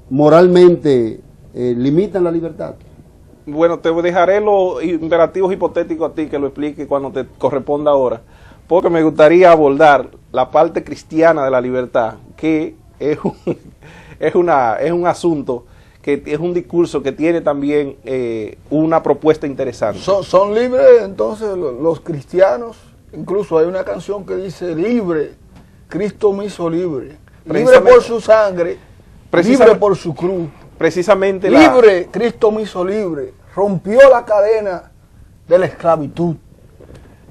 moralmente limitan la libertad? Bueno, te dejaré los imperativos hipotéticos a ti que lo explique cuando te corresponda ahora, porque me gustaría abordar la parte cristiana de la libertad, que es un asunto, que es un discurso que tiene también una propuesta interesante. ¿Son libres entonces los cristianos? Incluso hay una canción que dice: libre, Cristo me hizo libre, libre por su sangre, libre por su cruz. Precisamente libre, Cristo me hizo libre, rompió la cadena de la esclavitud.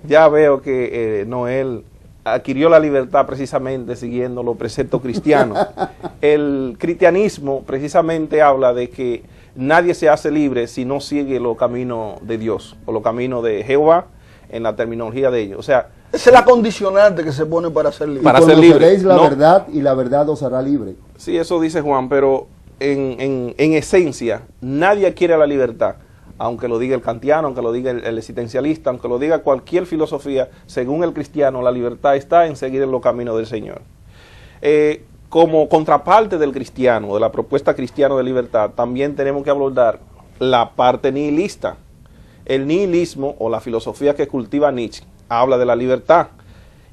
Ya veo que Noel adquirió la libertad precisamente siguiendo los preceptos cristianos. El cristianismo precisamente habla de que nadie se hace libre si no sigue los caminos de Dios o los caminos de Jehová en la terminología de ellos. O sea, esa es la condicionante que se pone para ser libre. Para ser libre. Conoceréis la verdad y la verdad os hará libre. Sí, eso dice Juan, pero en esencia nadie quiere la libertad, aunque lo diga el kantiano, aunque lo diga el existencialista, aunque lo diga cualquier filosofía. Según el cristiano, la libertad está en seguir en los caminos del Señor. Como contraparte del cristiano, de la propuesta cristiana de libertad, también tenemos que abordar la parte nihilista. El nihilismo, o la filosofía que cultiva Nietzsche, habla de la libertad.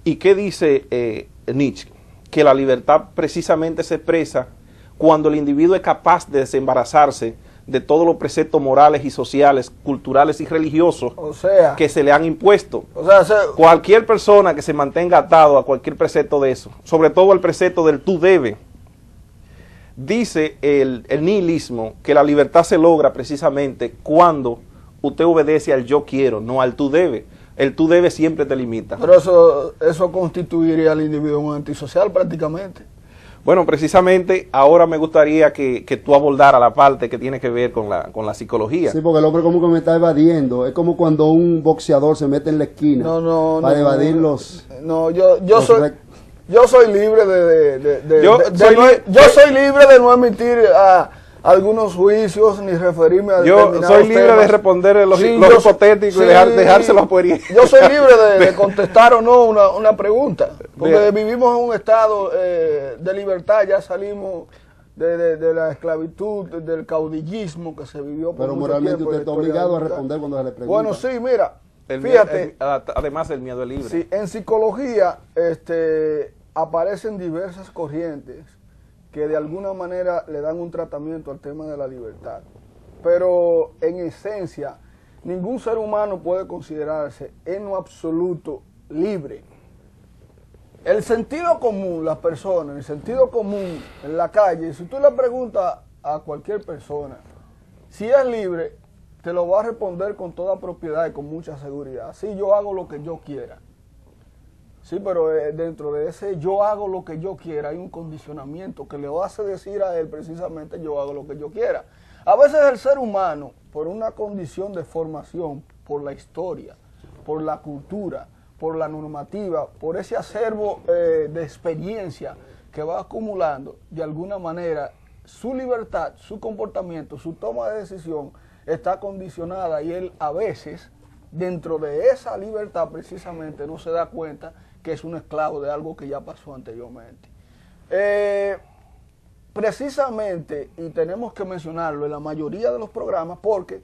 ¿Y qué dice Nietzsche? Que la libertad precisamente se expresa cuando el individuo es capaz de desembarazarse de todos los preceptos morales y sociales, culturales y religiosos, o sea, que se le han impuesto. Cualquier persona que se mantenga atado a cualquier precepto de eso, sobre todo el precepto del tú debes, dice el nihilismo que la libertad se logra precisamente cuando usted obedece al yo quiero, no al tú debes. El tú debes siempre te limita. Pero eso constituiría al individuo un antisocial prácticamente. Bueno, precisamente ahora me gustaría que tú abordaras la parte que tiene que ver con la psicología. Sí, porque el hombre como que me está evadiendo. Es como cuando un boxeador se mete en la esquina para evadir los... No, yo soy libre yo soy libre de no emitir algunos juicios ni referirme a determinados temas. Yo soy libre de responder los hipotéticos y dejárselo a poder. Yo soy libre de contestar o no una pregunta, porque vivimos en un estado de libertad, ya salimos de la esclavitud, del caudillismo que se vivió por Pero mucho moralmente tiempo. Usted está obligado a responder cuando se le pregunta. Bueno, sí, mira, fíjate. Además el miedo es libre. Sí, en psicología aparecen diversas corrientes que de alguna manera le dan un tratamiento al tema de la libertad. Pero en esencia, ningún ser humano puede considerarse en lo absoluto libre. El sentido común, las personas, el sentido común en la calle, si tú le preguntas a cualquier persona si es libre, te lo va a responder con toda propiedad y con mucha seguridad. Sí, yo hago lo que yo quiera. Sí, pero dentro de ese yo hago lo que yo quiera hay un condicionamiento que le hace decir a él precisamente yo hago lo que yo quiera. A veces el ser humano, por una condición de formación, por la historia, por la cultura, por la normativa, por ese acervo de experiencia que va acumulando, de alguna manera su libertad, su comportamiento, su toma de decisión está condicionada y él a veces dentro de esa libertad precisamente no se da cuenta que es un esclavo de algo que ya pasó anteriormente. Precisamente, y tenemos que mencionarlo en la mayoría de los programas, porque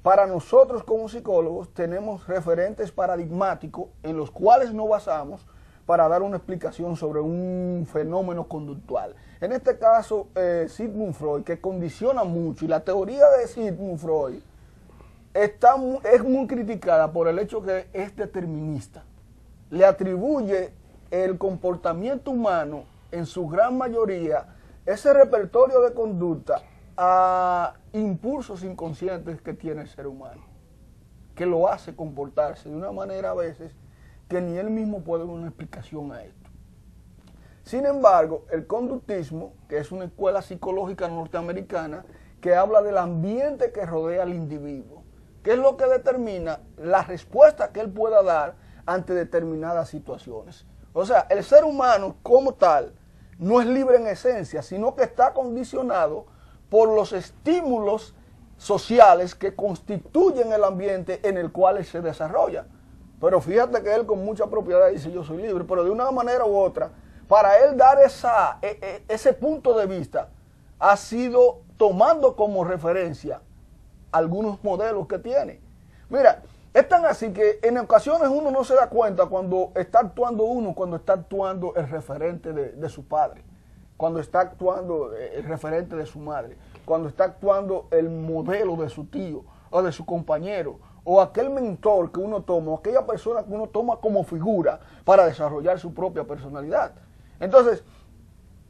para nosotros como psicólogos tenemos referentes paradigmáticos en los cuales nos basamos para dar una explicación sobre un fenómeno conductual. En este caso, Sigmund Freud, que condiciona mucho, y la teoría de Sigmund Freud es muy criticada por el hecho que es determinista. Le atribuye el comportamiento humano, en su gran mayoría, ese repertorio de conducta a impulsos inconscientes que tiene el ser humano, que lo hace comportarse de una manera a veces que ni él mismo puede dar una explicación a esto. Sin embargo, el conductismo, que es una escuela psicológica norteamericana que habla del ambiente que rodea al individuo, que es lo que determina la respuesta que él pueda dar ante determinadas situaciones. O sea, el ser humano como tal no es libre en esencia, sino que está condicionado por los estímulos sociales que constituyen el ambiente en el cual él se desarrolla. Pero fíjate que él con mucha propiedad dice yo soy libre, pero de una manera u otra, para él dar ese punto de vista, ha sido tomando como referencia algunos modelos que tiene. Mira, es tan así que en ocasiones uno no se da cuenta cuando está actuando uno, cuando está actuando el referente de su padre, cuando está actuando el referente de su madre, cuando está actuando el modelo de su tío o de su compañero, o aquel mentor que uno toma, o aquella persona que uno toma como figura para desarrollar su propia personalidad. Entonces,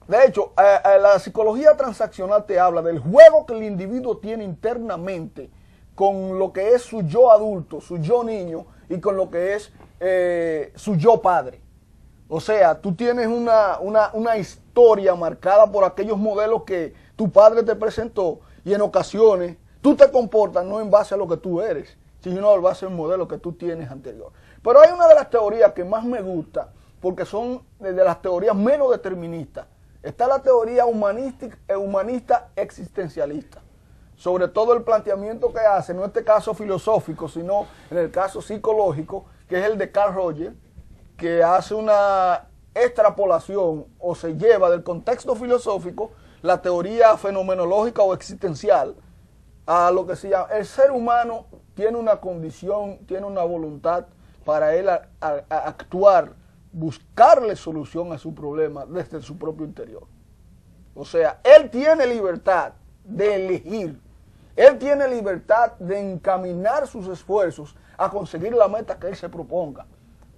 de hecho, la psicología transaccional te habla del juego que el individuo tiene internamente con lo que es su yo adulto, su yo niño, y con lo que es su yo padre. O sea, tú tienes una historia marcada por aquellos modelos que tu padre te presentó, y en ocasiones tú te comportas no en base a lo que tú eres, sino en base al modelo que tú tienes anterior. Pero hay una de las teorías que más me gusta, porque son de las teorías menos deterministas. Está la teoría humanista existencialista, sobre todo el planteamiento que hace, no en este caso filosófico, sino en el caso psicológico, que es el de Carl Rogers, que hace una extrapolación o se lleva del contexto filosófico la teoría fenomenológica o existencial a lo que se llama, el ser humano tiene una condición, tiene una voluntad para él a actuar, buscarle solución a su problema desde su propio interior. O sea, él tiene libertad de elegir, él tiene libertad de encaminar sus esfuerzos a conseguir la meta que él se proponga.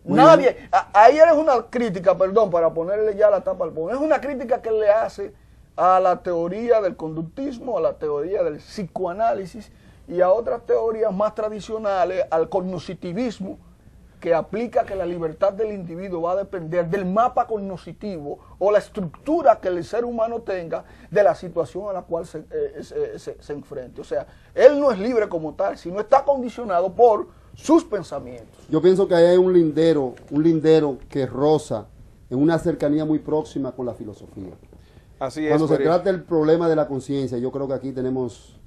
Nadie, ahí es una crítica, perdón, para ponerle ya la tapa al pongo, es una crítica que él le hace a la teoría del conductismo, a la teoría del psicoanálisis y a otras teorías más tradicionales, al cognoscitivismo, que aplica que la libertad del individuo va a depender del mapa cognoscitivo o la estructura que el ser humano tenga de la situación a la cual se enfrente. O sea, él no es libre como tal, sino está condicionado por sus pensamientos. Yo pienso que ahí hay un lindero que roza en una cercanía muy próxima con la filosofía. Así es. Cuando se trata del problema de la conciencia, yo creo que aquí tenemos...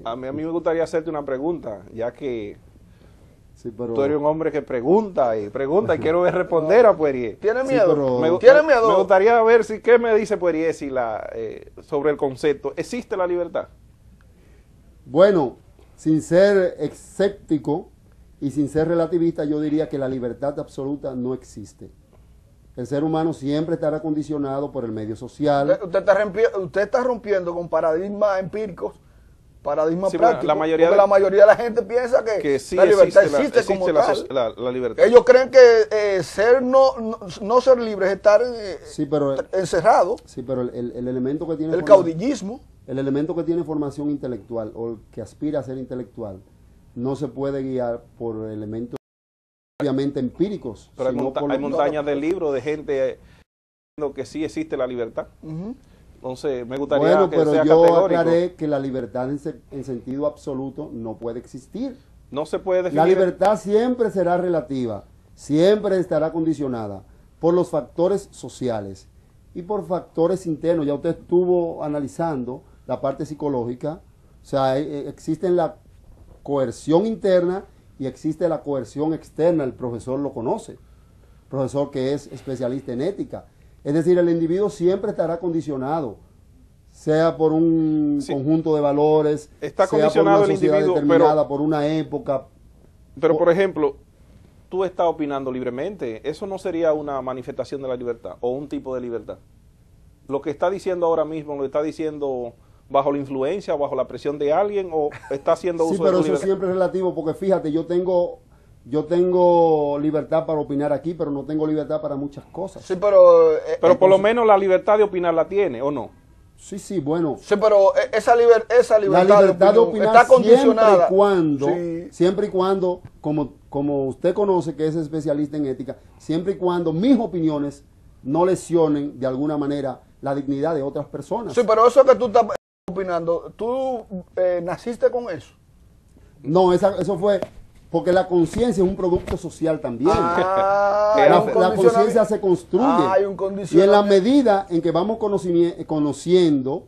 A mí me gustaría hacerte una pregunta, ya que sí, pero... tú eres un hombre que pregunta y quiero ver responder a Poirier. ¿Tiene miedo? Sí, pero... ¿Tiene miedo? Me gustaría ver qué me dice Poirier sobre el concepto. ¿Existe la libertad? Bueno, sin ser escéptico y sin ser relativista, yo diría que la libertad absoluta no existe. El ser humano siempre estará condicionado por el medio social. Usted está rompiendo con paradigmas empíricos, paradigmas prácticos. La mayoría de la gente piensa que sí, la libertad existe como tal. La libertad. Ellos creen que no ser libre es estar sí, pero encerrado. Sí, pero el elemento que tiene... El caudillismo. El elemento que tiene formación intelectual o el que aspira a ser intelectual no se puede guiar por elementos obviamente empíricos. Pero hay montañas de libros de gente diciendo que sí existe la libertad. Entonces, me gustaría que sea categórico. Bueno, pero yo aclaré que la libertad en sentido absoluto no puede existir. No se puede definir. La libertad siempre será relativa, siempre estará condicionada por los factores sociales y por factores internos. Ya usted estuvo analizando la parte psicológica, o sea, existe la coerción interna y existe la coerción externa, el profesor lo conoce, profesor que es especialista en ética. Es decir, el individuo siempre estará condicionado, sea por un conjunto de valores, está sea condicionado por una sociedad determinada, por una época. Pero, por ejemplo, tú estás opinando libremente, ¿eso no sería una manifestación de la libertad o un tipo de libertad? Lo que está diciendo ahora mismo, lo está diciendo bajo la influencia o bajo la presión de alguien, o está haciendo uso de sí, pero su eso siempre es relativo, porque fíjate, yo tengo libertad para opinar aquí, pero no tengo libertad para muchas cosas. Sí, pero por lo menos la libertad de opinar la tiene, ¿o no? Sí, bueno. Sí, pero esa libertad de opinar está condicionada. Siempre y cuando, como usted conoce que es especialista en ética, siempre y cuando mis opiniones no lesionen de alguna manera la dignidad de otras personas. Sí, pero eso que tú estás opinando, ¿tú naciste con eso? No, eso fue porque la conciencia es un producto social también. La conciencia se construye. Hay un y en la medida en que vamos conociendo